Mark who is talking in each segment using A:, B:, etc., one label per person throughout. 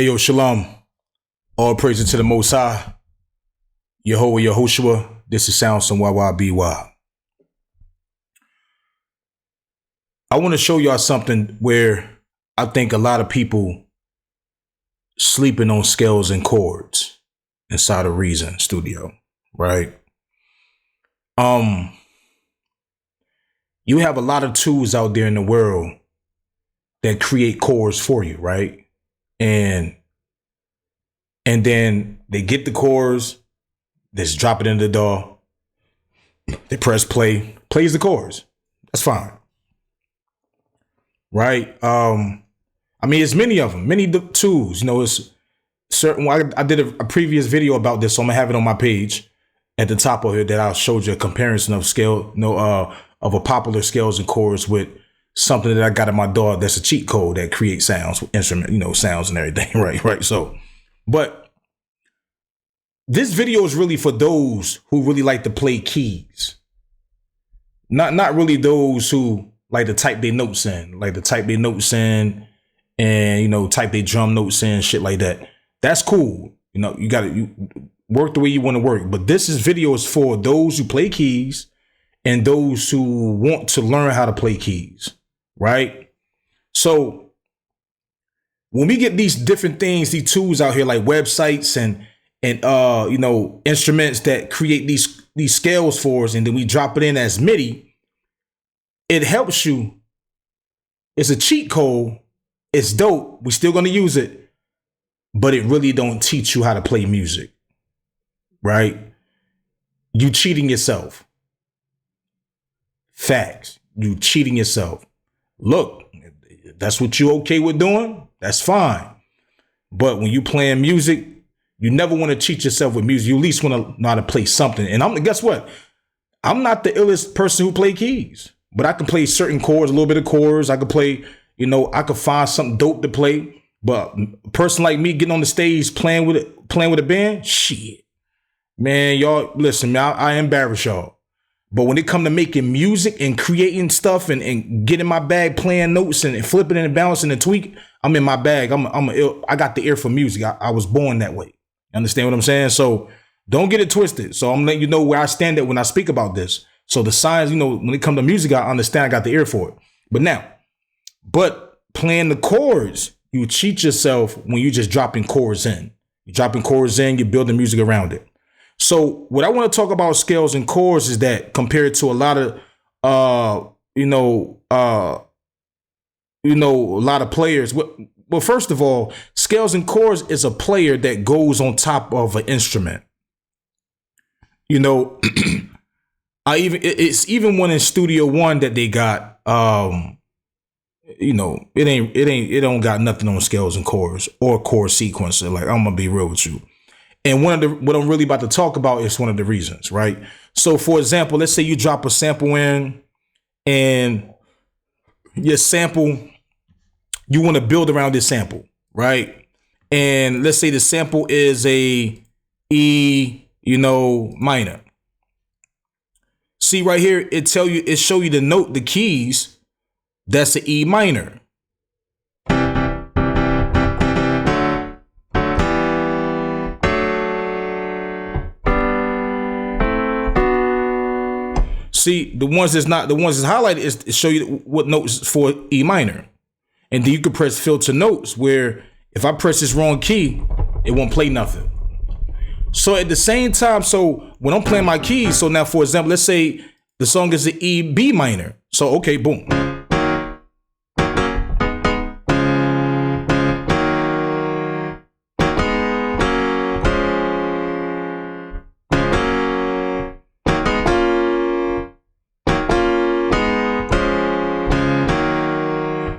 A: Ayo, Shalom. All praises to the Most High. Yehovah, Yehoshua. This is Sound Some YYBY. I want to show y'all something where I think a lot of people sleeping on scales and chords inside of Reason Studio, right? You have a lot of tools out there in the world that create chords for you, right? And then they get the chords, they just drop it in the DAW, they press play, plays the chords. That's fine. Right? I mean, it's many of them, many tools. You know, it's certain. I did a previous video about this, so I'm gonna have it on my page at the top of it that I showed you a comparison of of a popular scales and chords with something that I got in my DAW that's a cheat code that creates sounds, instrument, sounds and everything. Right. So, but this video is really for those who really like to play keys. Not really those who like to type their notes in, and, type their drum notes in, shit like that. That's cool. You gotta work the way you want to work. But this video is for those who play keys and those who want to learn how to play keys, right? So when we get these different things, these tools out here like websites and instruments that create these scales for us, and then we drop it in as MIDI, it helps you. It's a cheat code. It's dope. We're still going to use it, but it really don't teach you how to play music, right? You cheating yourself. Facts. You cheating yourself. Look, if that's what you okay with doing, that's fine. But when you playing music, you never want to cheat yourself with music. You at least want to know how to play something. And guess what? I'm not the illest person who play keys, but I can play certain chords, a little bit of chords. I could play, I could find something dope to play. But a person like me getting on the stage playing with a band, shit. Man, y'all, listen, man, I embarrass y'all. But when it come to making music and creating stuff and getting my bag, playing notes and flipping and bouncing and tweak, I'm in my bag. I got the ear for music. I was born that way. Understand what I'm saying? So don't get it twisted. So I'm letting you know where I stand at when I speak about this. So the signs, when it comes to music, I understand I got the ear for it. But playing the chords, you cheat yourself when you just dropping chords in. You're dropping chords in, you're building music around it. So what I want to talk about scales and chords is that compared to a lot of, a lot of players. Well, first of all, scales and chords is a player that goes on top of an instrument. It's even one in Studio One that they got. It don't got nothing on scales and chords or chord sequencer. Like, I'm gonna be real with you. And what I'm really about to talk about is one of the reasons, right? So, for example, let's say you drop a sample in, and your sample, you want to build around this sample, right? And let's say the sample is a E, minor. See right here, it show you the note, the keys. That's an E minor. See, the ones that's highlighted is to show you what notes for E minor. And then you can press filter notes, where if I press this wrong key, it won't play nothing. So at the same time, so when I'm playing my keys, so now, for example, let's say the song is an E B minor. So, okay, boom.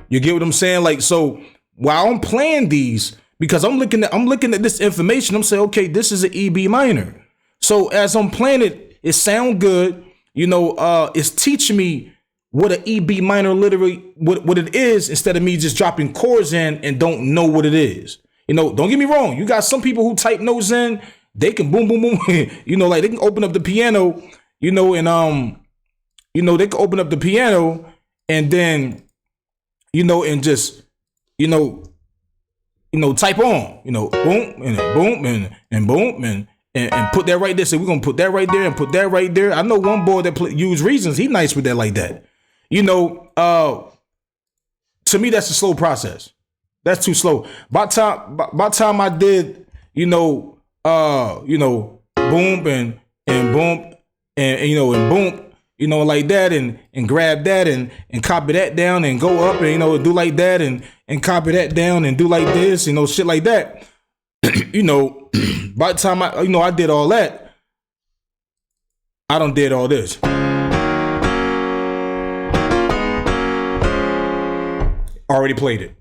A: You get what I'm saying? Like, so while I'm playing these, because I'm looking at this information, I'm saying, okay, this is an E B minor. So as I'm playing it, it sound good. It's teaching me what an E B minor literally what it is, instead of me just dropping chords in and don't know what it is. Don't get me wrong. You got some people who type notes in, they can boom, boom, boom. Like they can open up the piano, and they can open up the piano and then, and just, type on, boom and then boom and boom and put that right there. So we're gonna put that right there and put that right there. I know one boy that use Reasons. He nice with that like that. To me, that's a slow process. That's too slow. By time I did, boom and boom and boom, like that and grab that and copy that down and go up and do like that and copy that down and do like this, shit like that. By the time I did all that, I done did all this. Already played it.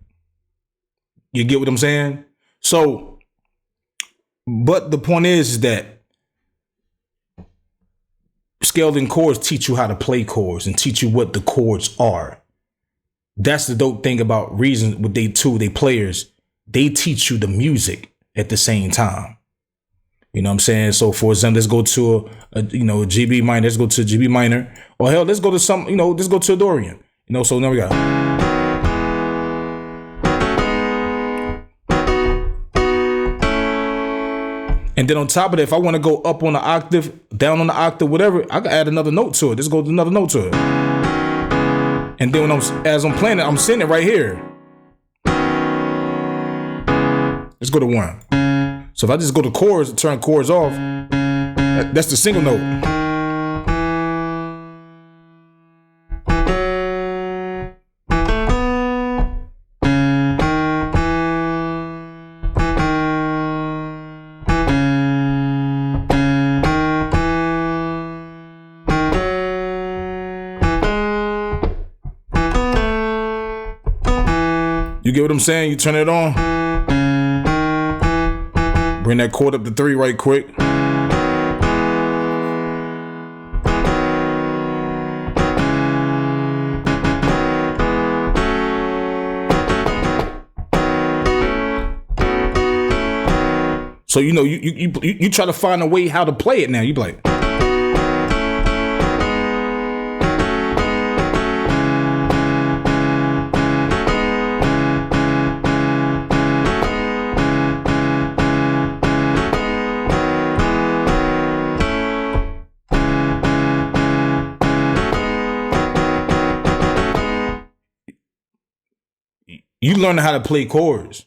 A: You get what I'm saying? So, but the point is that scales and chords teach you how to play chords and teach you what the chords are. That's the dope thing about Reasons with they players. They teach you the music at the same time. You know what I'm saying? So for example, let's go to a GB minor. Let's go to a GB minor. Or hell, let's go to let's go to a Dorian. So now we got. And then on top of that, if I want to go up on the octave, down on the octave, whatever, I can add another note to it. Let's go to another note to it. And then as I'm playing it, I'm sending it right here. Let's go to 1. So if I just go to chords and turn chords off, that's the single note. You get what I'm saying? You turn it on. Bring that chord up to 3 right quick. So you try to find a way how to play it now. You be like. You learn how to play chords.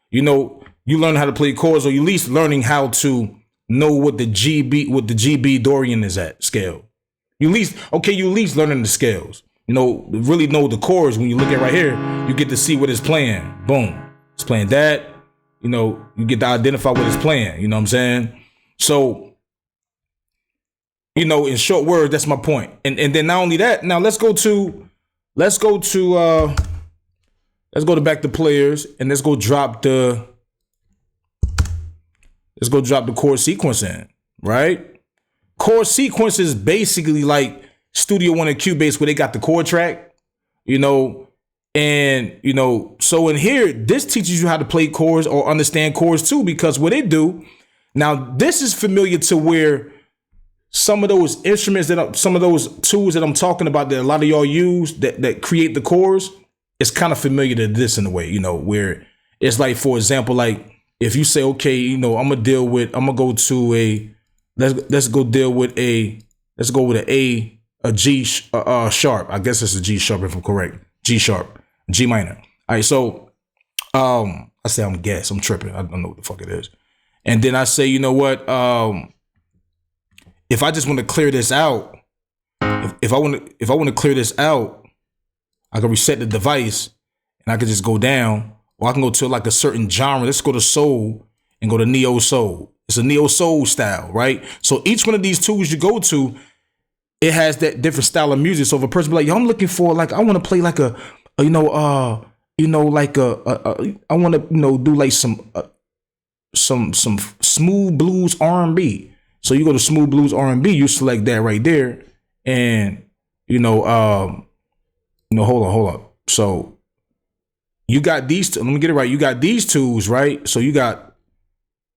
A: You learn how to play chords, or you at least learning how to know what the GB Dorian is at scale. You at least learning the scales. Really know the chords. When you look at right here, you get to see what it's playing. Boom. It's playing that. You get to identify what it's playing. You know what I'm saying? So, in short words, that's my point. And then not only that, now let's go back to players and let's go drop the chord sequence in, right? Chord sequence is basically like Studio One and Cubase where they got the chord track, so in here, this teaches you how to play chords or understand chords too, because what they do, now this is familiar to where some of those instruments some of those tools that I'm talking about that a lot of y'all use that create the chords, it's kind of familiar to this in a way, where it's like, for example, like if you say, okay, let's go with a G sharp. I guess it's a G sharp if I'm correct. G sharp, G minor. All right. So, I say I'm tripping. I don't know what the fuck it is. And then I say, you know what? If I just want to clear this out, if I want to clear this out, I can reset the device and I can just go down, or I can go to like a certain genre. Let's go to soul and go to neo soul. It's a neo soul style, right? So each one of these tools you go to, it has that different style of music. So if a person be like, yo, I'm looking for I want to play like I want to, do like some smooth blues R&B. So you go to smooth blues R&B, you select that right there. And, hold on. So you got these, let me get it right. You got these tools, right? So you got,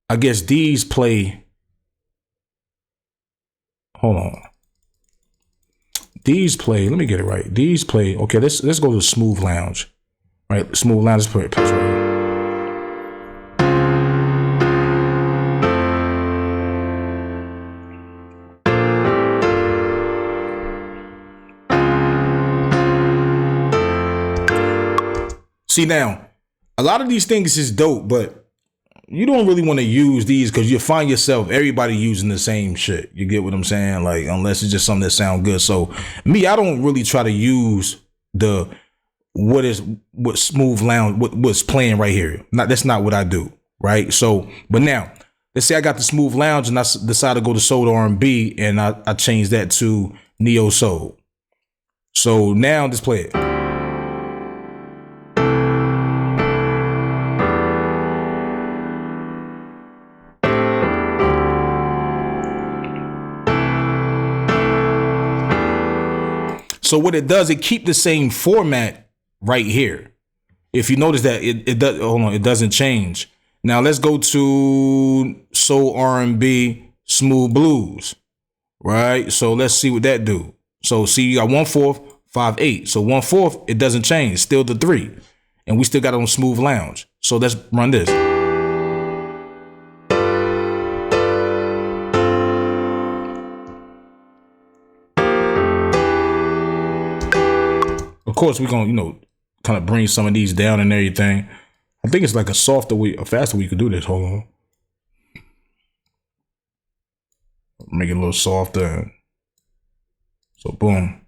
A: I guess these play, hold on. These play, let me get it right. These play, okay, let's go to Smooth Lounge, right? Smooth Lounge, let's put it right. See now, a lot of these things is dope, but you don't really want to use these because you find yourself everybody using the same shit. You get what I'm saying? Like, unless it's just something that sounds good. So me, I don't really try to use what smooth lounge, what's playing right here. That's not what I do, right? So, but now let's say I got the smooth lounge and I decide to go to soul R&B and I change that to neo soul. So now just play it. So what it does, it keep the same format right here. If you notice that it does, hold on, it doesn't change. Now let's go to soul R&B smooth blues, right? So let's see what that do. So see, you got 1/4, 5/8. So 1/4, it doesn't change, still the 3, and we still got it on smooth lounge. So let's run this. Of course, we're gonna, kind of bring some of these down and everything. I think it's like a faster way you could do this. Hold on. Make it a little softer. So boom.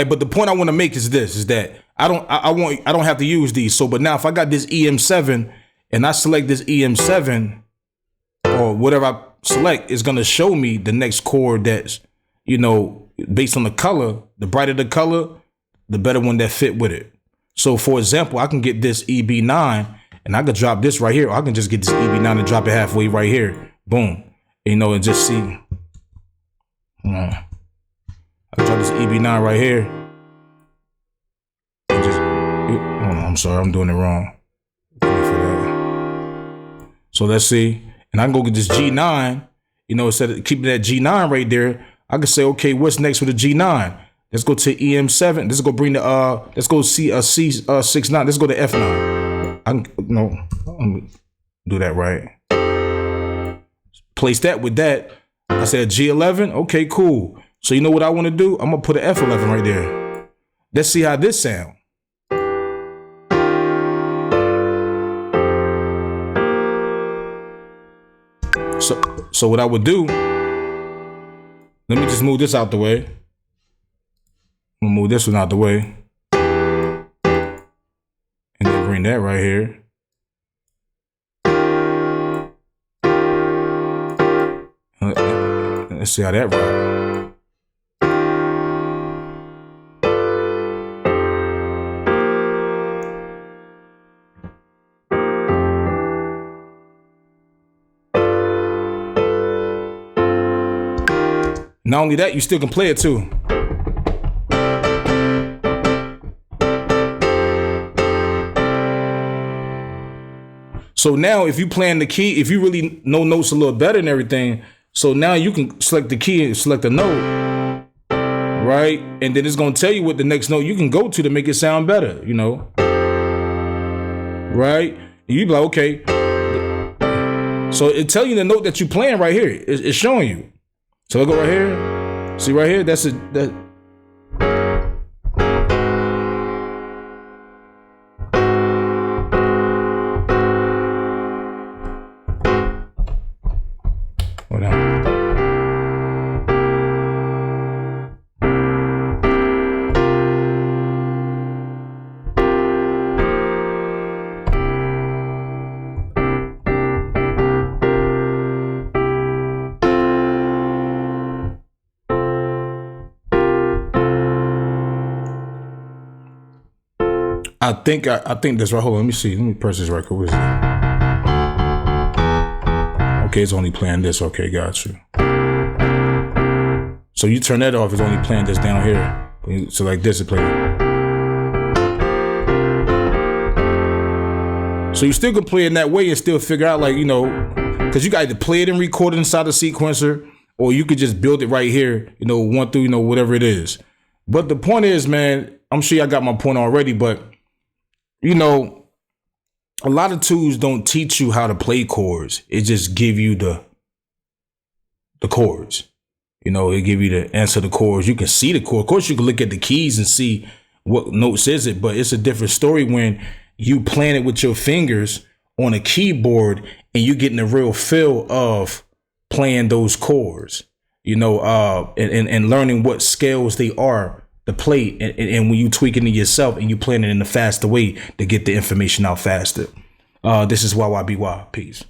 A: But the point I want to make is this: is that I don't have to use these. So, but now if I got this EM7 and I select this EM7 or whatever I select, it's gonna show me the next chord that's based on the color. The brighter the color, the better one that fit with it. So, for example, I can get this EB9 and I could drop this right here. Or I can just get this EB9 and drop it halfway right here. Boom. And just see. I drop this EB9 right here. And just, I'm sorry, I'm doing it wrong. So let's see. And I can go get this G9. Instead of keeping that G9 right there, I can say, okay, what's next with the G9? Let's go to EM7. Let's go bring the let's go see C69. Let's go to F9. I'm gonna do that right. Place that with that. I said G11. Okay, cool. So you know what I want to do? I'm gonna put an F11 right there. Let's see how this sound. So what I would do, let me just move this out the way. I'm gonna move this one out the way. And then bring that right here. Let's see how that rocks. Not only that, you still can play it too. So now if you playing the key, if you really know notes a little better and everything, so now you can select the key and select a note, right? And then it's gonna tell you what the next note you can go to make it sound better, right? And you be like, okay. So it tell you the note that you're playing right here. It's showing you. So I go right here. See right here? That's that. Hold on. I think that's right. Hold on, let me see. Let me press this right quick. Okay, it's only playing this. Okay, got you. So you turn that off, it's only playing this down here. So like this, it plays. So you still can play in that way and still figure out, like, because you got to play it and record it inside the sequencer, or you could just build it right here, you know, 1 through, you know, whatever it is. But the point is, man, I'm sure y'all got my point already, but you know, a lot of tools don't teach you how to play chords. It just give you the chords. You know, it give you the answer the chords. You can see the chord. Of course, you can look at the keys and see what notes is it, but it's a different story when you playing it with your fingers on a keyboard and you getting the real feel of playing those chords, you know, and learning what scales they are to play. And when you tweaking it yourself and you playing it in a faster way to get the information out faster. This is YYBY. Peace.